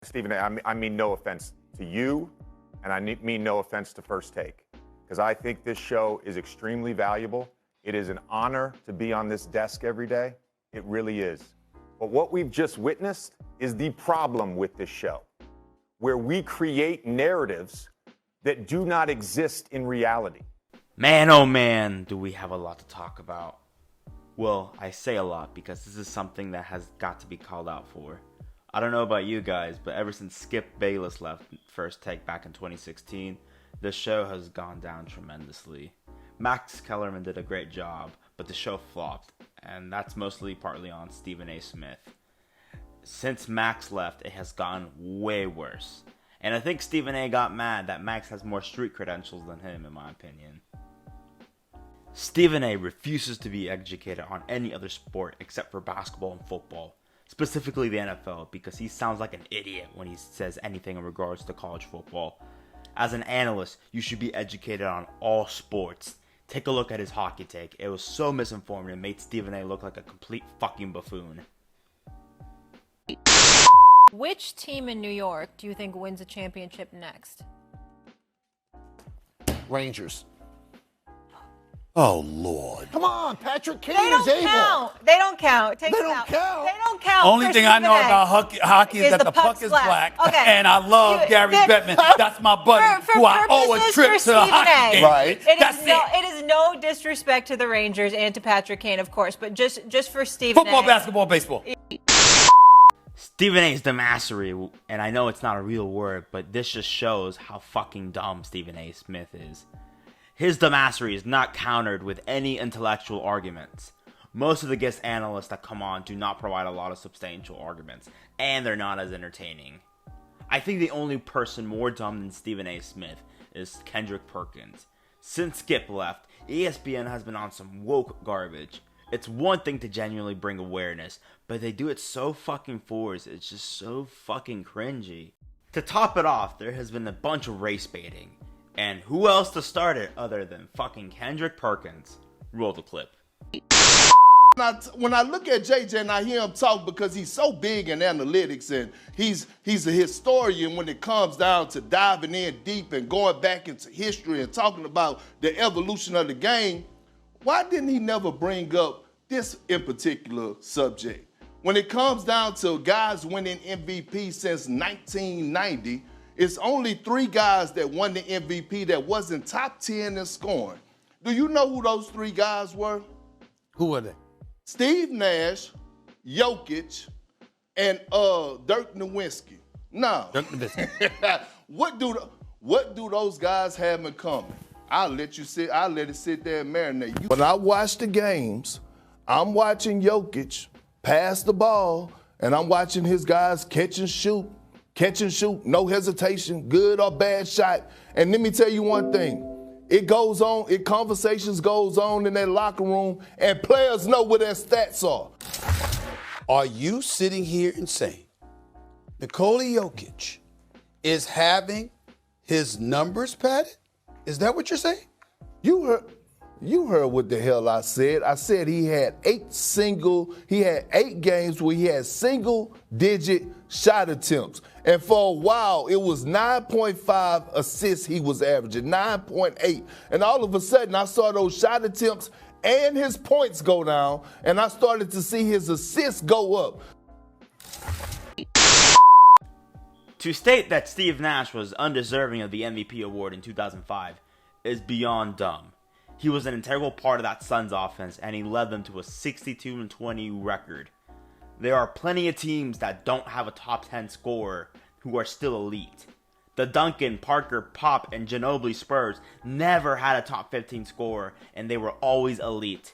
Stephen, I mean no offense to you, and I mean no offense to First Take, because I think this show is extremely valuable. It is an honor to be on this desk every day. It really is. But what we've just witnessed is the problem with this show, where we create narratives that do not exist in reality. Man, oh man, do we have a lot to talk about. Well, I say a lot because this is something that has got to be called out for. I don't know about you guys, but ever since Skip Bayless left First Take back in 2016, the show has gone down tremendously. Max Kellerman did a great job, but the show flopped, and that's mostly partly on Stephen A. Smith. Since Max left, it has gone way worse. And I think Stephen A. got mad that Max has more street credentials than him, in my opinion. Stephen A. refuses to be educated on any other sport except for basketball and football. Specifically the NFL, because he sounds like an idiot when he says anything in regards to college football. As an analyst, you should be educated on all sports. Take a look at his hockey take. It was so misinformed and made Stephen A. look like a complete fucking buffoon. Which team in New York do you think wins a championship next? Rangers. Oh, Lord. Come on, Patrick Kane They is don't able. count. They don't count. Take They them don't out. count. They don't count. Only for thing I know Stephen A. about hockey is that the puck is black. Okay. And I love Gary Bettman. That's my buddy For who I owe a purposes trip for to the hockey Stephen A. game. Right. It is no disrespect to the Rangers and to Patrick Kane, of course, but just for Stephen Football, A. basketball, baseball. Stephen A's dumbassery, and I know it's not a real word, but this just shows how fucking dumb Stephen A. Smith is. His dumbassery is not countered with any intellectual arguments. Most of the guest analysts that come on do not provide a lot of substantial arguments, and they're not as entertaining. I think the only person more dumb than Stephen A. Smith is Kendrick Perkins. Since Skip left, ESPN has been on some woke garbage. It's one thing to genuinely bring awareness, but they do it so fucking forced, it's just so fucking cringy. To top it off, there has been a bunch of race baiting. And who else to start it other than fucking Kendrick Perkins? Roll the clip. When I look at JJ and I hear him talk, because he's so big in analytics and he's a historian when it comes down to diving in deep and going back into history and talking about the evolution of the game, why didn't he never bring up this in particular subject? When it comes down to guys winning MVP since 1990, it's only 3 guys that won the MVP that wasn't top 10 in scoring. Do you know who those 3 guys were? Who were they? Steve Nash, Jokic, and Dirk Nowitzki. No. Dirk Nowitzki. What do those guys have in common? I'll let it sit there and marinate. When I watch the games, I'm watching Jokic pass the ball, and I'm watching his guys catch and shoot, no hesitation, good or bad shot. And let me tell you one thing. It goes on, conversations goes on in that locker room, and players know what their stats are. Are you sitting here and saying Nikola Jokic is having his numbers padded? Is that what you're saying? You heard what the hell I said. I said he had 8 games where he had single-digit shot attempts. And for a while, it was 9.5 assists he was averaging, 9.8. And all of a sudden, I saw those shot attempts and his points go down, and I started to see his assists go up. To state that Steve Nash was undeserving of the MVP award in 2005 is beyond dumb. He was an integral part of that Suns offense, and he led them to a 62-20 record. There are plenty of teams that don't have a top 10 scorer who are still elite. The Duncan, Parker, Pop, and Ginobili Spurs never had a top 15 scorer, and they were always elite.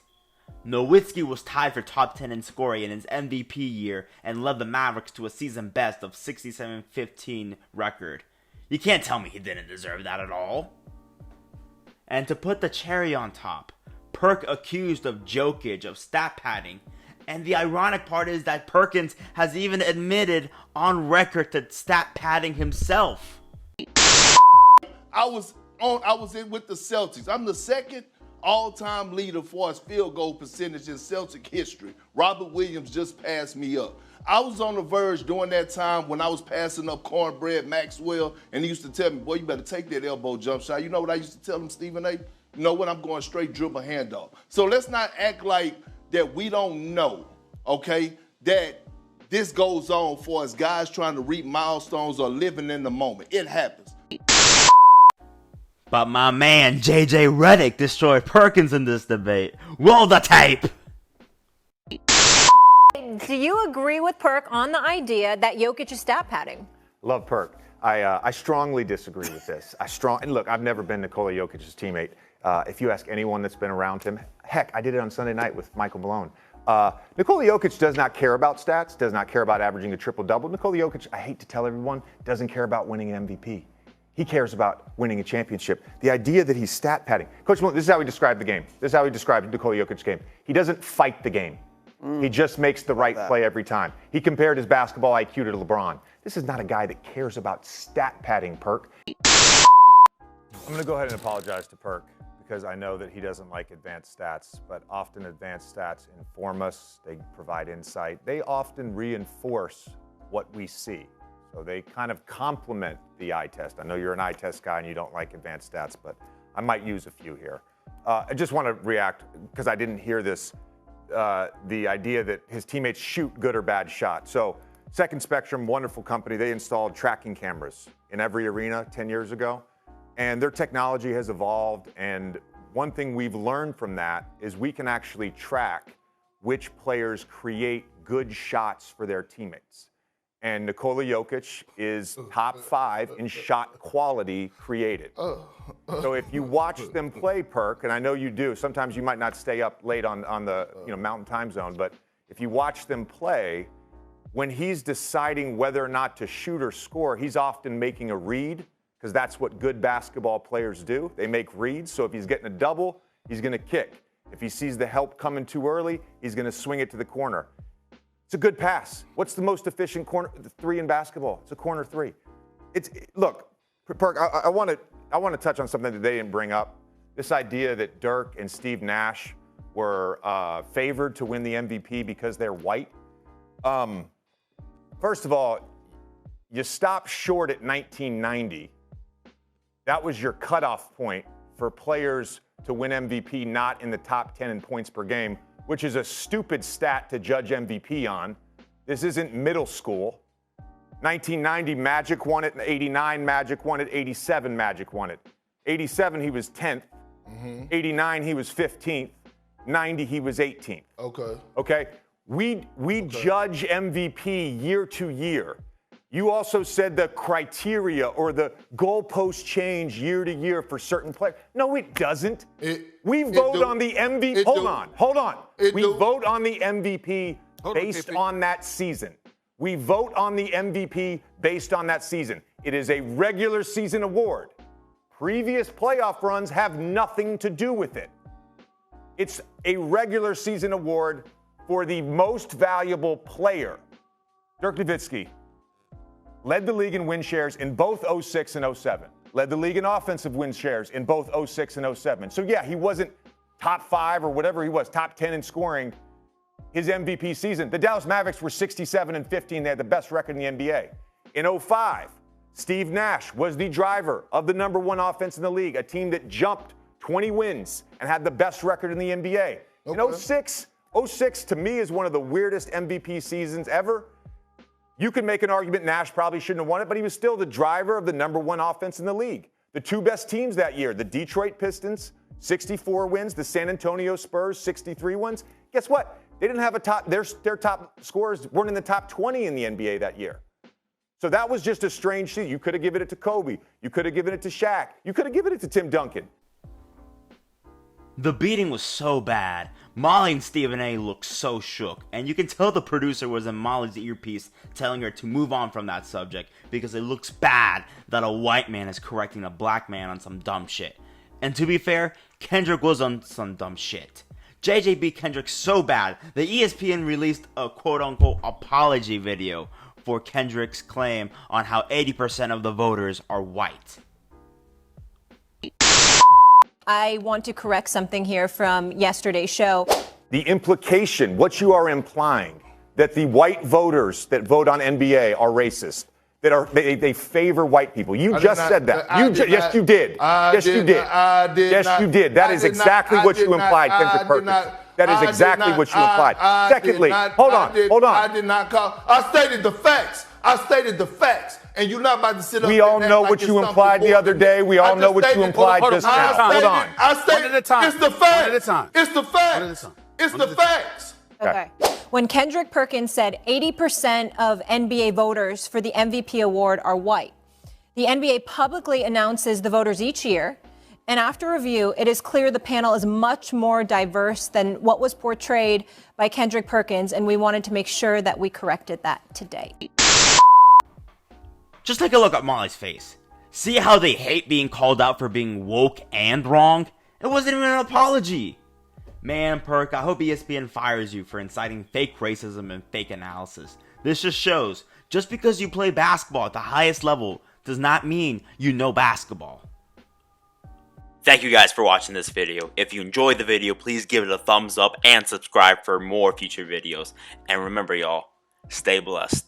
Nowitzki was tied for top 10 in scoring in his MVP year and led the Mavericks to a season best of 67-15 record. You can't tell me he didn't deserve that at all. And to put the cherry on top, Perk accused of Jokic of stat padding. And the ironic part is that Perkins has even admitted on record to stat padding himself. I was in with the Celtics. I'm the second all-time leader for his field goal percentage in Celtic history. Robert Williams just passed me up. I was on the verge during that time when I was passing up Cornbread Maxwell, and he used to tell me, boy, you better take that elbow jump shot. You know what I used to tell him, Stephen A? You know what? I'm going straight dribble handoff. So let's not act like that we don't know, okay, that this goes on for us guys trying to reach milestones or living in the moment. It happens. But my man, JJ Redick, destroyed Perkins in this debate. Roll the tape! Do you agree with Perk on the idea that Jokic is stat padding? Love Perk. I strongly disagree with this. And look, I've never been Nikola Jokic's teammate. If you ask anyone that's been around him, heck, I did it on Sunday night with Michael Malone. Nikola Jokic does not care about stats, does not care about averaging a triple-double. Nikola Jokic, I hate to tell everyone, doesn't care about winning an MVP. He cares about winning a championship. The idea that he's stat padding. Coach Malone, this is how he described the game. This is how he described Nikola Jokic's game. He doesn't fight the game. He just makes the right play every time. He compared his basketball IQ to LeBron. This is not a guy that cares about stat padding, Perk. I'm going to go ahead and apologize to Perk because I know that he doesn't like advanced stats, but often advanced stats inform us. They provide insight. They often reinforce what we see. So they kind of complement the eye test. I know you're an eye test guy and you don't like advanced stats, but I might use a few here. I just want to react because I didn't hear this. The idea that his teammates shoot good or bad shots. So Second Spectrum, wonderful company, they installed tracking cameras in every arena 10 years ago. And their technology has evolved. And one thing we've learned from that is we can actually track which players create good shots for their teammates. And Nikola Jokic is top 5 in shot quality created. So if you watch them play, Perk, and I know you do, sometimes you might not stay up late on the Mountain Time Zone, but if you watch them play, when he's deciding whether or not to shoot or score, he's often making a read, because that's what good basketball players do. They make reads, so if he's getting a double, he's going to kick. If he sees the help coming too early, he's going to swing it to the corner. It's a good pass. What's the most efficient corner three in basketball? It's a corner three. Look, Perk, I want to touch on something that they didn't bring up. This idea that Dirk and Steve Nash were favored to win the MVP because they're white. First of all, you stop short at 1990. That was your cutoff point for players to win MVP not in the top 10 in points per game, which is a stupid stat to judge MVP on. This isn't middle school. 1990, Magic won it. 89, Magic won it. 87, Magic won it. 87, he was 10th. 89, he was 15th. 90, he was 18th. Okay? We judge MVP year to year. You also said the criteria or the goalposts change year to year for certain players. No, it doesn't. We vote on the MVP. Hold on. We vote on the MVP based on that season. We vote on the MVP based on that season. It is a regular season award. Previous playoff runs have nothing to do with it. It's a regular season award for the most valuable player. Dirk Nowitzki led the league in win shares in both 06 and 07. Led the league in offensive win shares in both 06 and 07. So yeah, he wasn't top 5 or whatever he was, top 10 in scoring his MVP season. The Dallas Mavericks were 67 and 15. They had the best record in the NBA. In 05, Steve Nash was the driver of the number 1 offense in the league, a team that jumped 20 wins and had the best record in the NBA. In 06 to me is one of the weirdest MVP seasons ever. You can make an argument Nash probably shouldn't have won it, but he was still the driver of the number 1 offense in the league. The 2 best teams that year, the Detroit Pistons, 64 wins, the San Antonio Spurs, 63 wins. Guess what? They didn't have a top, their top scorers weren't in the top 20 in the NBA that year. So that was just a strange season. You could have given it to Kobe. You could have given it to Shaq. You could have given it to Tim Duncan. The beating was so bad. Molly and Stephen A looked so shook, and you can tell the producer was in Molly's earpiece telling her to move on from that subject because it looks bad that a white man is correcting a black man on some dumb shit. And to be fair, Kendrick was on some dumb shit. JJ beat Kendrick so bad that ESPN released a quote-unquote apology video for Kendrick's claim on how 80% of the voters are white. I want to correct something here from yesterday's show. The implication, what you are implying, that the white voters that vote on NBA are racist. They favor white people. You just said that. Yes, you did. Yes, you did. Yes, you did. That is exactly what you implied, Kendrick Perkins. That is exactly what you implied. Secondly, hold on. I did not call. I stated the facts. And you're not about to sit up. We all know what you implied the other day. We all know what you implied just now. Hold on. I stated, one at a time. It's the facts. One at a time. It's the facts. One at a time. It's the facts. Okay. When Kendrick Perkins said 80% of NBA voters for the MVP award are white, the NBA publicly announces the voters each year. And after review, it is clear the panel is much more diverse than what was portrayed by Kendrick Perkins, and we wanted to make sure that we corrected that today. Just take a look at Molly's face. See how they hate being called out for being woke and wrong? It wasn't even an apology. Man, Perk, I hope ESPN fires you for inciting fake racism and fake analysis. This just shows, just because you play basketball at the highest level does not mean you know basketball. Thank you guys for watching this video. If you enjoyed the video, please give it a thumbs up and subscribe for more future videos. And remember y'all, stay blessed.